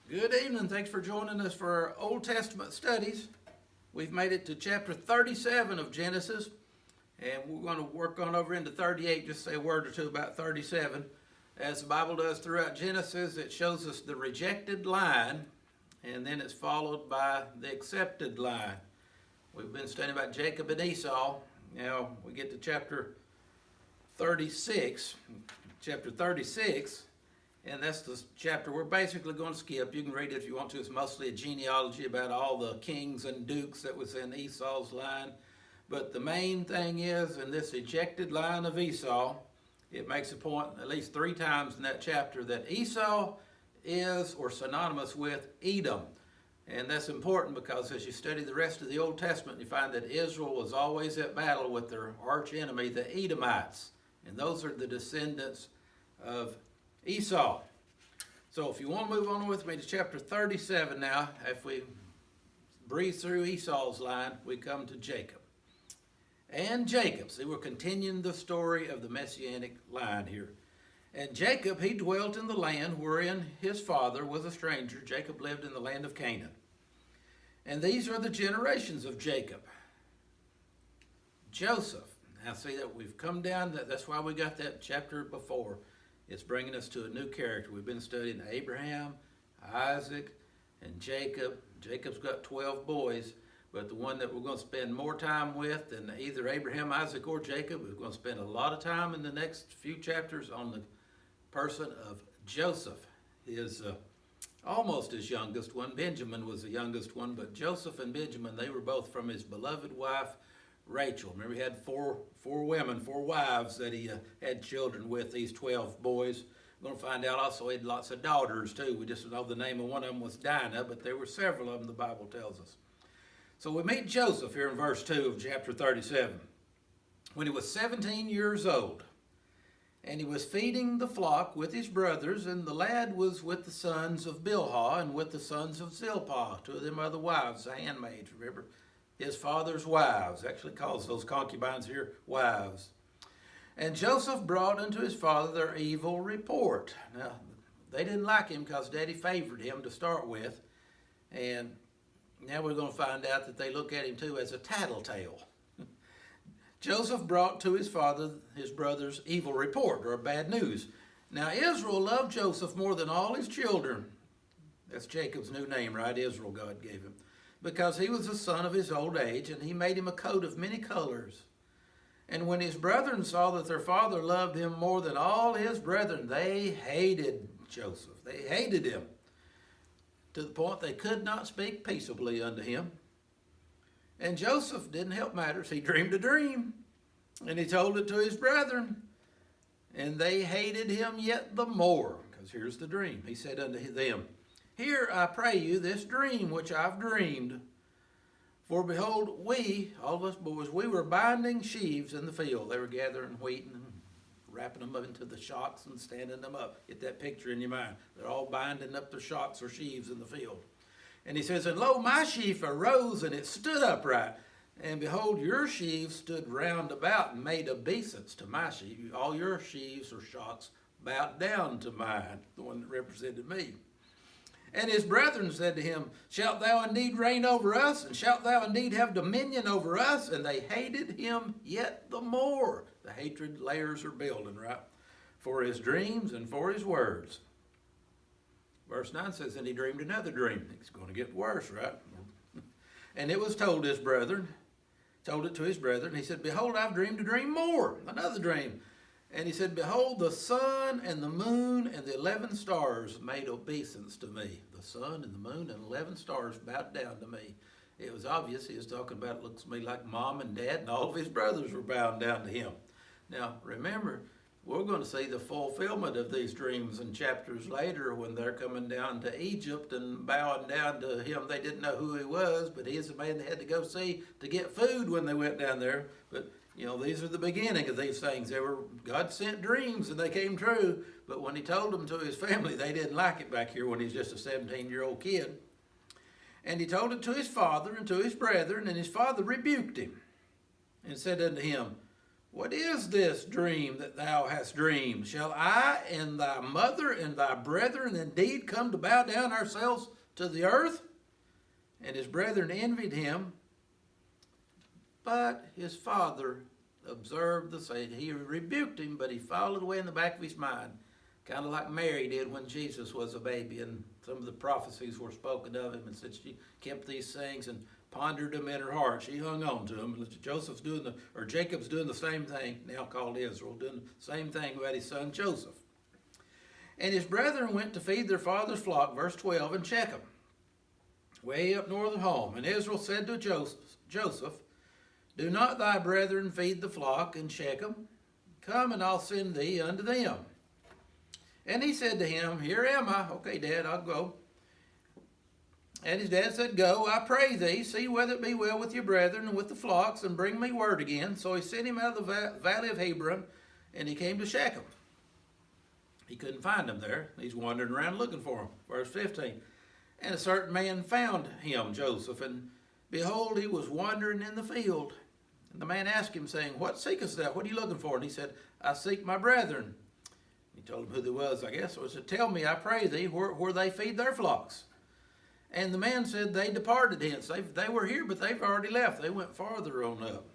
Good evening. Thanks for joining us for our Old Testament studies. We've made it to chapter 37 of Genesis, and we're going to work on over into 38, just say a word or two about 37. As the Bible does throughout Genesis, it shows us the rejected line, and then it's followed by the accepted line. We've been studying about Jacob and Esau. Now we get to chapter 36. Chapter 36. And that's the chapter we're basically going to skip. You can read it if you want to. It's mostly a genealogy about all the kings and dukes that was in Esau's line. But the main thing is, in this ejected line of Esau, it makes a point at least 3 times in that chapter that Esau is or synonymous with Edom. And that's important because as you study the rest of the Old Testament, you find that Israel was always at battle with their arch enemy, the Edomites. And those are the descendants of Esau. So if you want to move on with me to chapter 37 now, if we breeze through Esau's line, we come to Jacob. And Jacob, see, we're continuing the story of the messianic line here. And Jacob, he dwelt in the land wherein his father was a stranger. Jacob lived in the land of Canaan. And these are the generations of Jacob. Joseph. Now see that we've come down, that's why we got that chapter before. It's bringing us to a new character. We've been studying Abraham, Isaac, and Jacob. Jacob's got 12 boys, but the one that we're going to spend more time with than either Abraham, Isaac, or Jacob, we're going to spend a lot of time in the next few chapters on the person of Joseph. His almost his youngest one. Benjamin was the youngest one, but Joseph and Benjamin, they were both from his beloved wife, Rachel. Remember, he had four women, 4 wives that he had children with, these 12 boys. We're going to find out also he had lots of daughters too. We just know the name of one of them was Dinah, but there were several of them, the Bible tells us. So we meet Joseph here in verse 2 of chapter 37. When he was 17 years old, and he was feeding the flock with his brothers, and the lad was with the sons of Bilhah and with the sons of Zilpah, 2 of them other wives, the handmaids, remember? His father's wives, actually calls those concubines here wives. And Joseph brought unto his father their evil report. Now, they didn't like him because Daddy favored him to start with. And now we're going to find out that they look at him too as a tattletale. Joseph brought to his father his brother's evil report, or bad news. Now Israel loved Joseph more than all his children. That's Jacob's new name, right? Israel, God gave him. Because he was the son of his old age, and he made him a coat of many colors. And when his brethren saw that their father loved him more than all his brethren, they hated Joseph. They hated him to the point they could not speak peaceably unto him. And Joseph didn't help matters. He dreamed a dream, and he told it to his brethren, and they hated him yet the more. Because here's the dream. He said unto them, Hear, I pray you, this dream which I've dreamed. For behold, we, all of us boys, we were binding sheaves in the field. They were gathering wheat and wrapping them up into the shocks and standing them up. Get that picture in your mind. They're all binding up their shocks or sheaves in the field. And he says, And lo, my sheaf arose, and it stood upright. And behold, your sheaves stood round about and made obeisance to my sheaf. All your sheaves or shocks bowed down to mine, the one that represented me. And his brethren said to him, Shalt thou indeed reign over us? And shalt thou indeed have dominion over us? And they hated him yet the more. The hatred layers are building, right? For his dreams and for his words. Verse 9 says, And he dreamed another dream. It's going to get worse, right? And it was told to his brethren. He said, Behold, I've dreamed a dream more. Another dream. And he said, Behold, the sun and the moon and the 11 stars made obeisance to me. The sun and the moon and 11 stars bowed down to me. It was obvious he was talking about, it looks to me like Mom and Dad and all of his brothers were bowing down to him. Now, remember, we're going to see the fulfillment of these dreams in chapters later when they're coming down to Egypt and bowing down to him. They didn't know who he was, but he's the man they had to go see to get food when they went down there. But these are the beginning of these things. God sent dreams and they came true. But when he told them to his family, they didn't like it back here when he was just a 17-year-old kid. And he told it to his father and to his brethren, and his father rebuked him and said unto him, What is this dream that thou hast dreamed? Shall I and thy mother and thy brethren indeed come to bow down ourselves to the earth? And his brethren envied him, but his father observed the saying. He rebuked him, but he filed it away in the back of his mind, kind of like Mary did when Jesus was a baby, and some of the prophecies were spoken of him, and said she kept these things and pondered them in her heart. She hung on to them. Jacob's doing the same thing, now called Israel, doing the same thing about his son Joseph. And his brethren went to feed their father's flock, verse 12, in Shechem, way up north of home. And Israel said to Joseph, do not thy brethren feed the flock in Shechem? Come, and I'll send thee unto them. And he said to him, here am I. Okay, Dad, I'll go. And his dad said, go, I pray thee, see whether it be well with your brethren and with the flocks, and bring me word again. So he sent him out of the valley of Hebron, and he came to Shechem. He couldn't find him there. He's wandering around looking for him. Verse 15. And a certain man found him, Joseph, and behold, he was wandering in the field. And the man asked him, saying, what seekest thou? What are you looking for? And he said, I seek my brethren. He told him who they was, I guess. So he said, tell me, I pray thee, where they feed their flocks. And the man said, they departed hence. They were here, but they've already left. They went farther on up.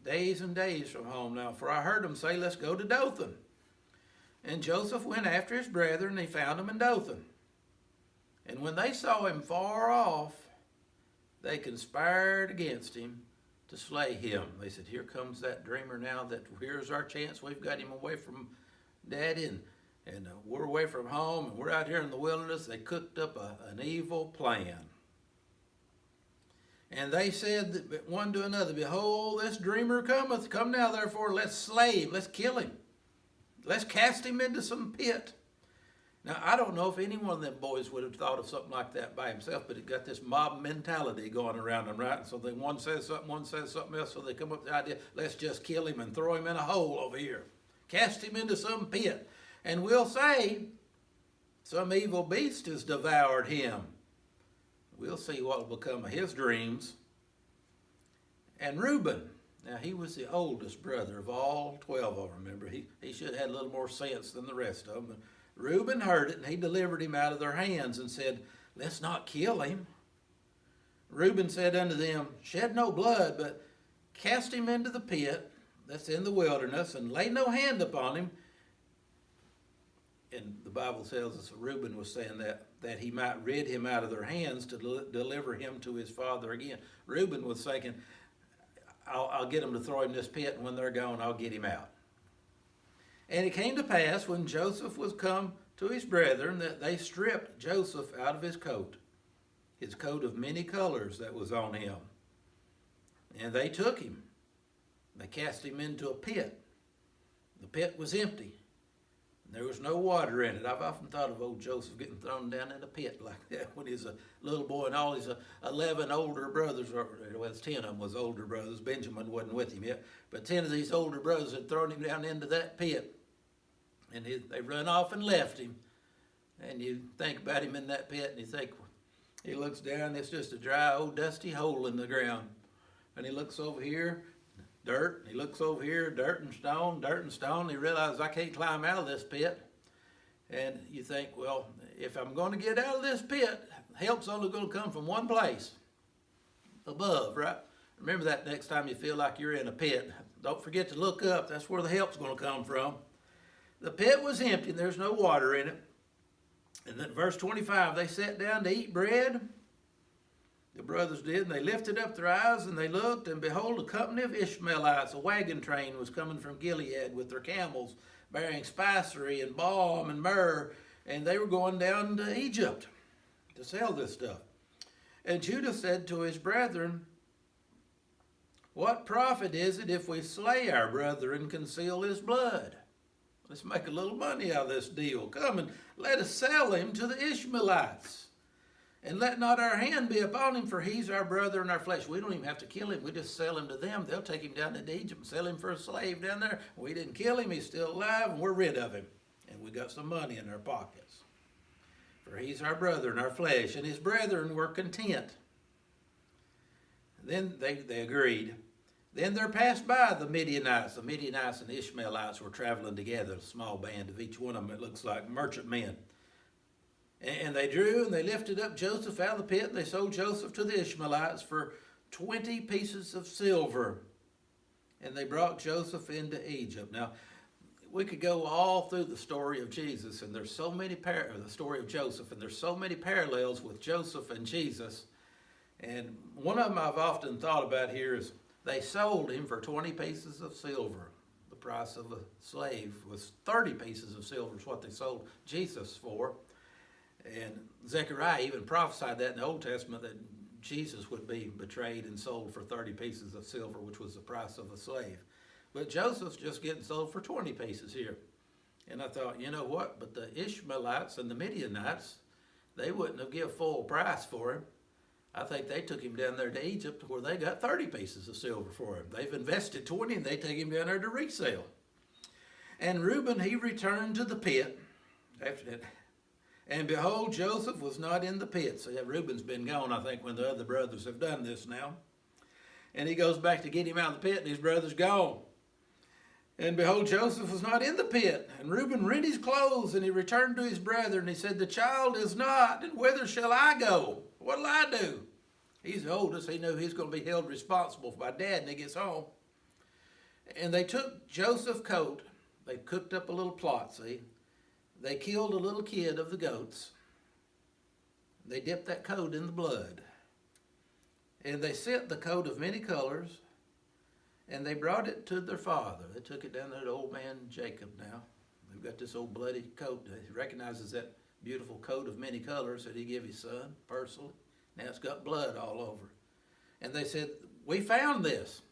Days and days from home now. For I heard them say, let's go to Dothan. And Joseph went after his brethren, and he found them in Dothan. And when they saw him far off, they conspired against him to slay him. They said, here comes that dreamer now, that here's our chance. We've got him away from Daddy, and we're away from home, and we're out here in the wilderness. They cooked up an evil plan. And they said one to another, behold, this dreamer cometh. Come now, therefore, let's slay him. Let's kill him. Let's cast him into some pit. Now, I don't know if any one of them boys would have thought of something like that by himself, but it got this mob mentality going around them, right? And so one says something else, so they come up with the idea, let's just kill him and throw him in a hole over here. Cast him into some pit. And we'll say, some evil beast has devoured him. We'll see what will become of his dreams. And Reuben, now he was the oldest brother of all 12 of them, remember. He should have had a little more sense than the rest of them. But Reuben heard it, and he delivered him out of their hands and said, let's not kill him. Reuben said unto them, shed no blood, but cast him into the pit that's in the wilderness, and lay no hand upon him. And the Bible tells us that Reuben was saying that he might rid him out of their hands to deliver him to his father again. Reuben was thinking, I'll get them to throw him in this pit, and when they're gone, I'll get him out. And it came to pass, when Joseph was come to his brethren, that they stripped Joseph out of his coat of many colors that was on him. And they took him. They cast him into a pit. The pit was empty. There was no water in it. I've often thought of old Joseph getting thrown down in a pit like that when he was a little boy, and all his 11 older brothers, well, 10 of them was older brothers. Benjamin wasn't with him yet, but 10 of these older brothers had thrown him down into that pit. And they run off and left him. And you think about him in that pit, and you think, he looks down, it's just a dry, old, dusty hole in the ground. And he looks over here, dirt. He looks over here, dirt and stone, dirt and stone. He realizes, I can't climb out of this pit. And you think, well, if I'm going to get out of this pit, help's only going to come from one place, above, right? Remember that next time you feel like you're in a pit. Don't forget to look up. That's where the help's going to come from. The pit was empty, and there's no water in it. And then verse 25, they sat down to eat bread. The brothers did, and they lifted up their eyes, and they looked, and behold, a company of Ishmaelites, a wagon train was coming from Gilead with their camels, bearing spicery and balm and myrrh, and they were going down to Egypt to sell this stuff. And Judah said to his brethren, what profit is it if we slay our brother and conceal his blood? Let's make a little money out of this deal. Come and let us sell him to the Ishmaelites. And let not our hand be upon him, for he's our brother and our flesh. We don't even have to kill him. We just sell him to them. They'll take him down into Egypt and sell him for a slave down there. We didn't kill him. He's still alive, and we're rid of him. And we got some money in our pockets. For he's our brother and our flesh. And his brethren were content. Then they agreed. Then there passed by the Midianites. The Midianites and the Ishmaelites were traveling together, a small band of each one of them, it looks like merchantmen. And they drew and they lifted up Joseph out of the pit, and they sold Joseph to the Ishmaelites for 20 pieces of silver. And they brought Joseph into Egypt. Now, we could go all through the story of Jesus, and there's so many the story of Joseph, and there's so many parallels with Joseph and Jesus. And one of them I've often thought about here is they sold him for 20 pieces of silver. The price of a slave was 30 pieces of silver is what they sold Jesus for. And Zechariah even prophesied that in the Old Testament, that Jesus would be betrayed and sold for 30 pieces of silver, which was the price of a slave. But Joseph's just getting sold for 20 pieces here. And I thought, you know what? But the Ishmaelites and the Midianites, they wouldn't have given full price for him. I think they took him down there to Egypt where they got 30 pieces of silver for him. They've invested 20 and they take him down there to resell. And Reuben, he returned to the pit after that. And behold, Joseph was not in the pit. So yeah, Reuben's been gone, I think, when the other brothers have done this now. And he goes back to get him out of the pit, and his brother's gone. And behold, Joseph was not in the pit. And Reuben rent his clothes, and he returned to his brethren. And he said, the child is not, and whither shall I go? What'll I do? He's the oldest. He knew he's going to be held responsible for my dad when he gets home. And they took Joseph's coat. They cooked up a little plot, see. They killed a little kid of the goats. They dipped that coat in the blood. And they sent the coat of many colors, and they brought it to their father. They took it down to the old man Jacob now. They've got this old bloody coat. He recognizes that beautiful coat of many colors that he gave his son personally. Now it's got blood all over. And they said, we found this.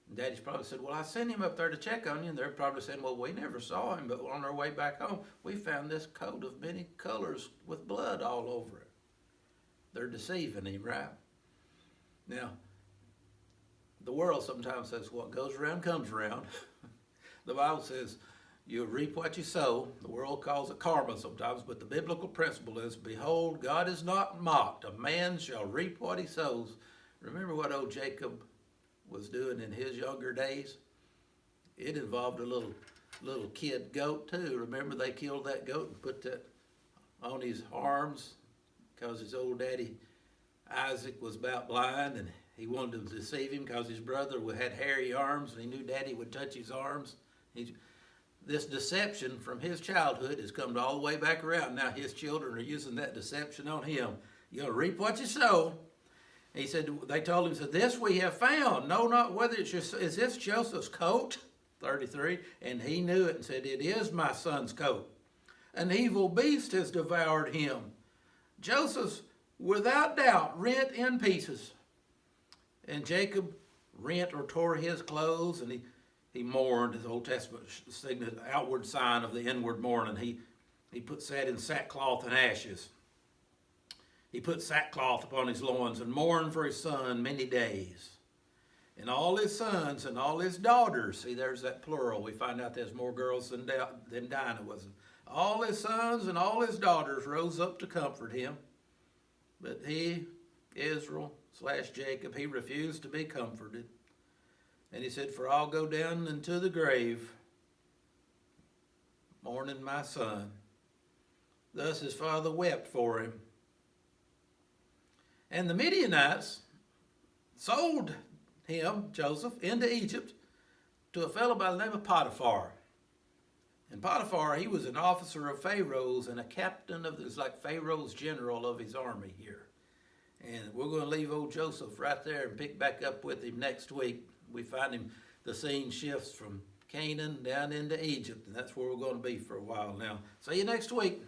And Daddy's probably said, well, I sent him up there to check on you. And they're probably saying, well, we never saw him, but on our way back home, we found this coat of many colors with blood all over it. They're deceiving him, right? Now, the world sometimes says what goes around comes around. The Bible says you reap what you sow. The world calls it karma sometimes, but the biblical principle is, behold, God is not mocked. A man shall reap what he sows. Remember what old Jacob was doing in his younger days? It involved a little kid goat too. Remember they killed that goat and put that on his arms because his old daddy Isaac was about blind, and he wanted to deceive him because his brother had hairy arms, and he knew Daddy would touch his arms. This deception from his childhood has come all the way back around. Now his children are using that deception on him. You'll reap what you sow. He said, they told him, said, this we have found. Know not whether it's is this Joseph's coat? 33. And he knew it and said, it is my son's coat. An evil beast has devoured him. Joseph's without doubt rent in pieces. And Jacob rent or tore his clothes, and he mourned. His Old Testament signal, outward sign of the inward mourning. He sat in sackcloth and ashes. He put sackcloth upon his loins and mourned for his son many days. And all his sons and all his daughters, see, there's that plural. We find out there's more girls than Dinah was. All his sons and all his daughters rose up to comfort him. But he, Israel/Jacob, he refused to be comforted. And he said, for I'll go down into the grave, mourning my son. Thus his father wept for him. And the Midianites sold him, Joseph, into Egypt to a fellow by the name of Potiphar. And Potiphar, he was an officer of Pharaoh's and a captain of, it's like Pharaoh's general of his army here. And we're going to leave old Joseph right there and pick back up with him next week. We find him, the scene shifts from Canaan down into Egypt, and that's where we're going to be for a while now. See you next week.